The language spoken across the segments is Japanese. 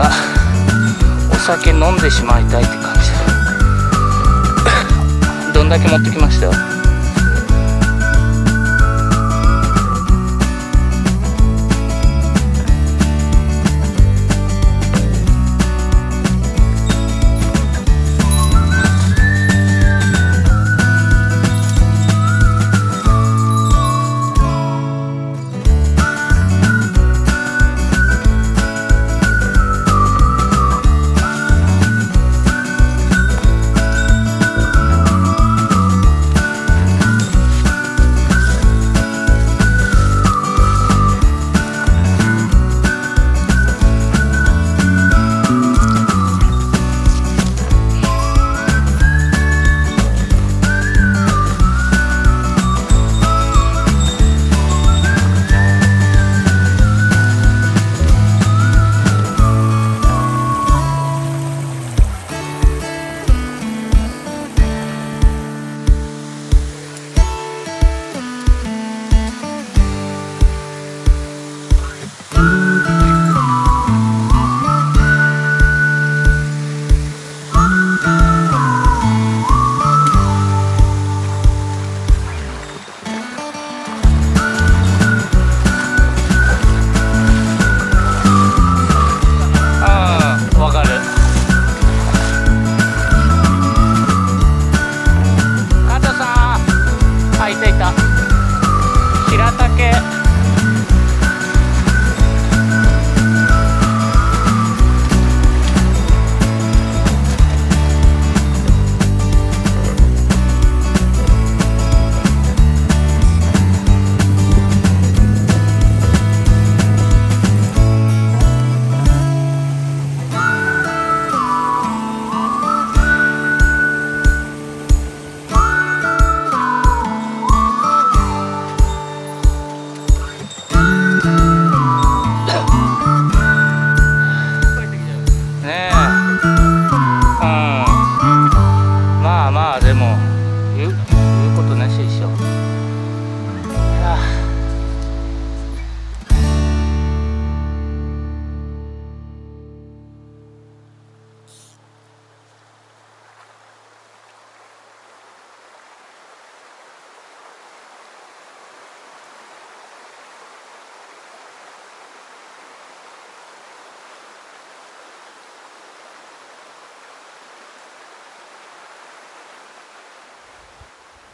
かお酒飲んでしまいたいって感じだ。どんだけ持ってきましたよ。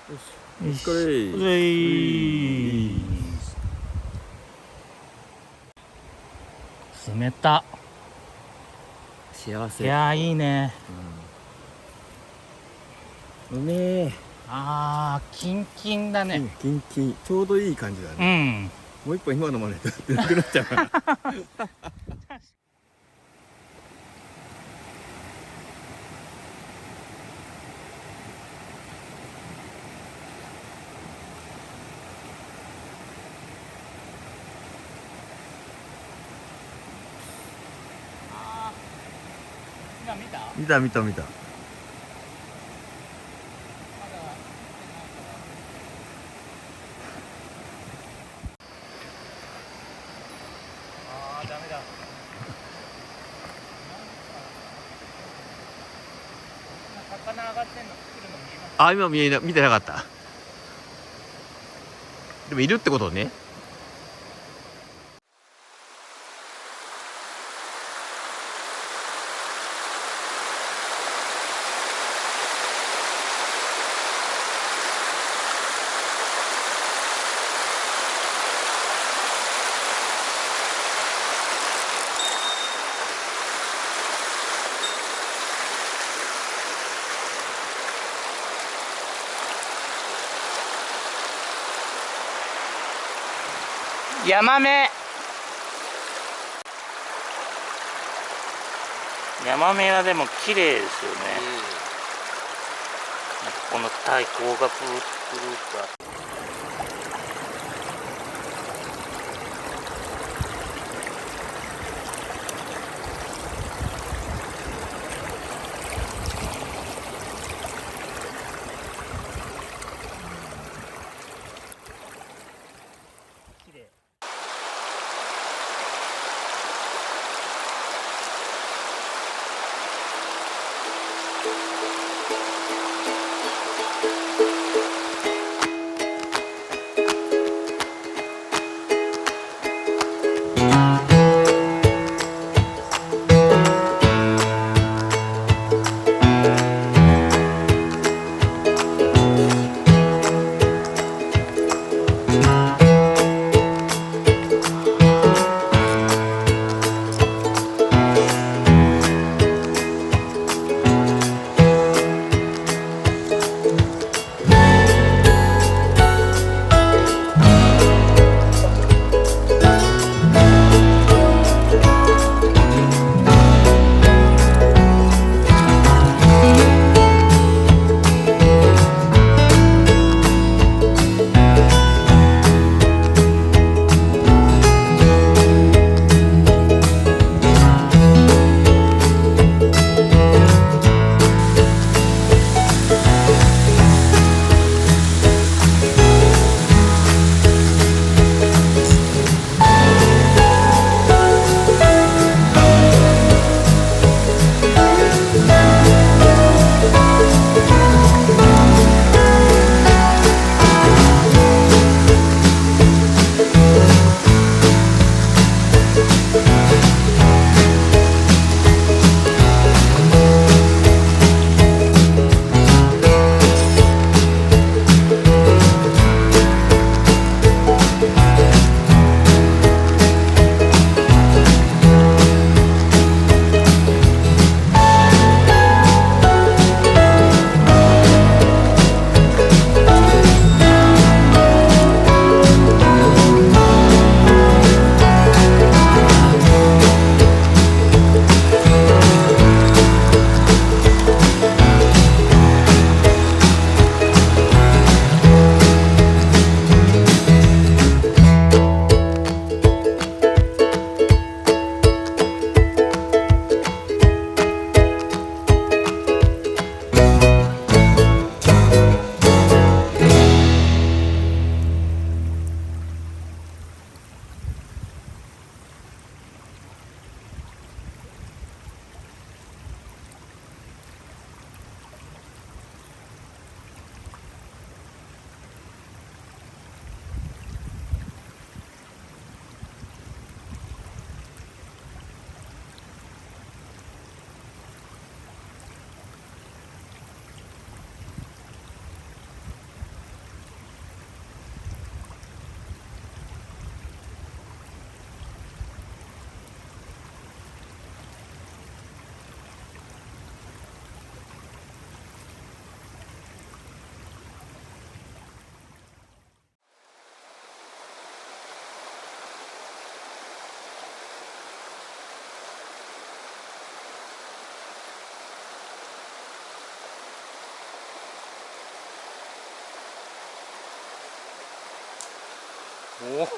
よし、お疲れ。冷た。幸せ。いやー、いいね。うめえ。あー、キンキンだね。キンキン、ちょうどいい感じだうね。ん。もう一本今飲まないと出なくなっちゃうから。見た。ダメだ。魚上がってんの、来るの見えます？あ、今見てなかった。でもいるってことね。ヤマメ。ヤマメはでも綺麗ですよね。この太鼓がプルプルとあって。おお。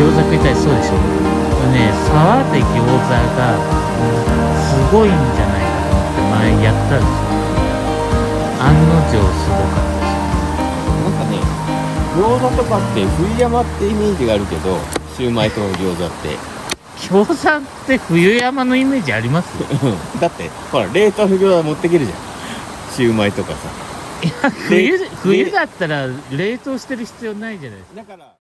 餃子食いたい。そうでしょ。これね、沢で餃子がすごいんじゃないかと思って前やったんですよ。案の定すごかったです。なんかね、餃子とかって冬山ってイメージがあるけど、シューマイと餃子って餃子って冬山のイメージあります？だってほら冷凍の餃子持ってけるじゃん、シューマイとかさ。いや、冬だったら冷凍してる必要ないじゃないですか。だから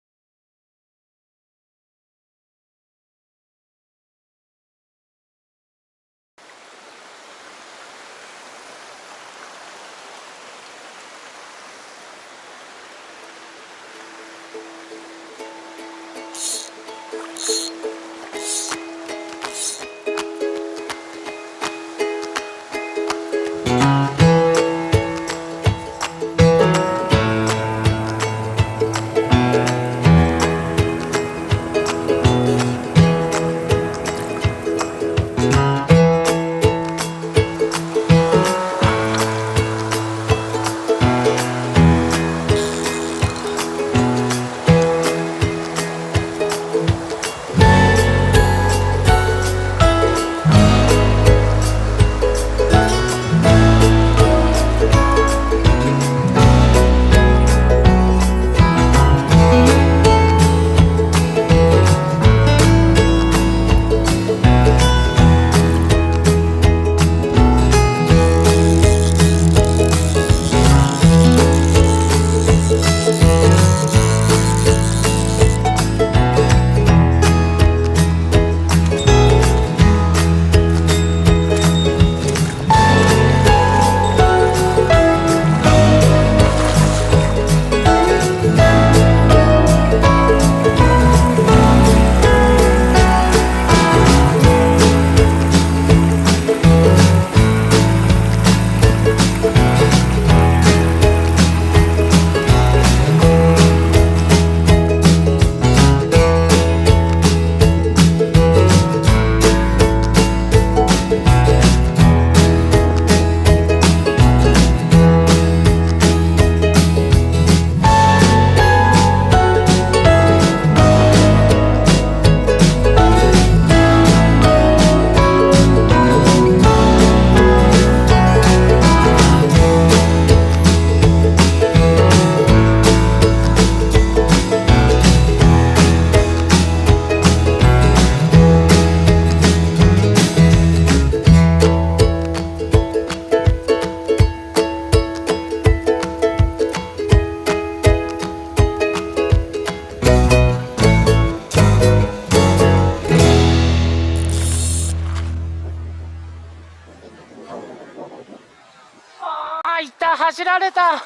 走られた。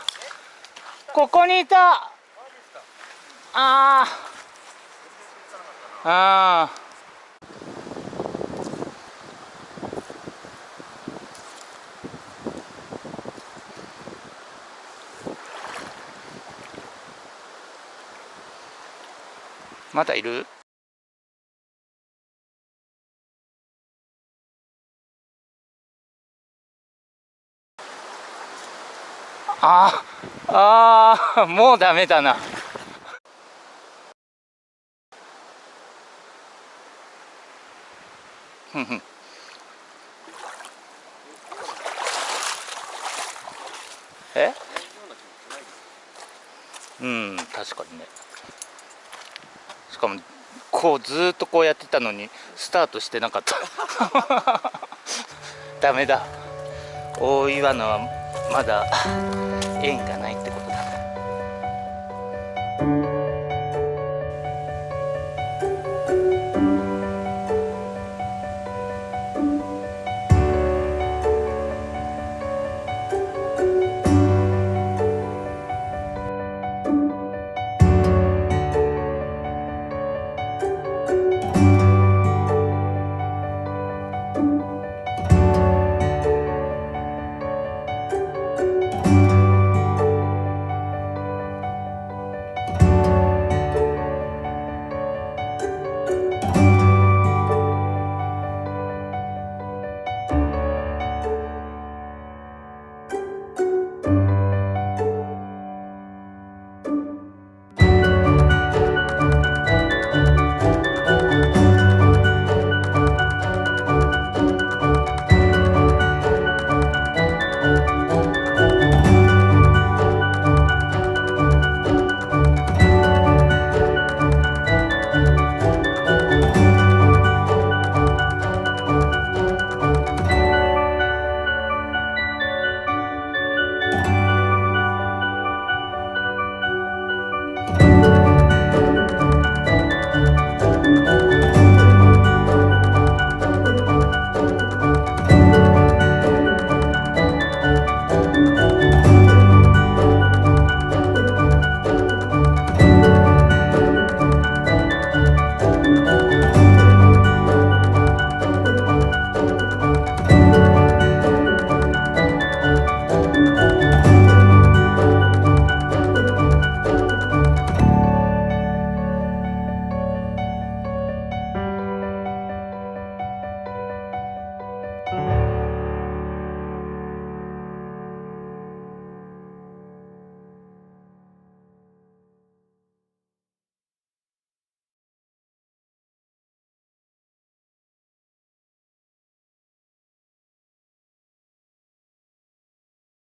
ここにいた。ああ。まだいる？もうダメだな。え？うん、確かにね。しかもこうずっとこうやってたのにスタートしてなかったダメだ。大岩のはまだ縁がないってこと。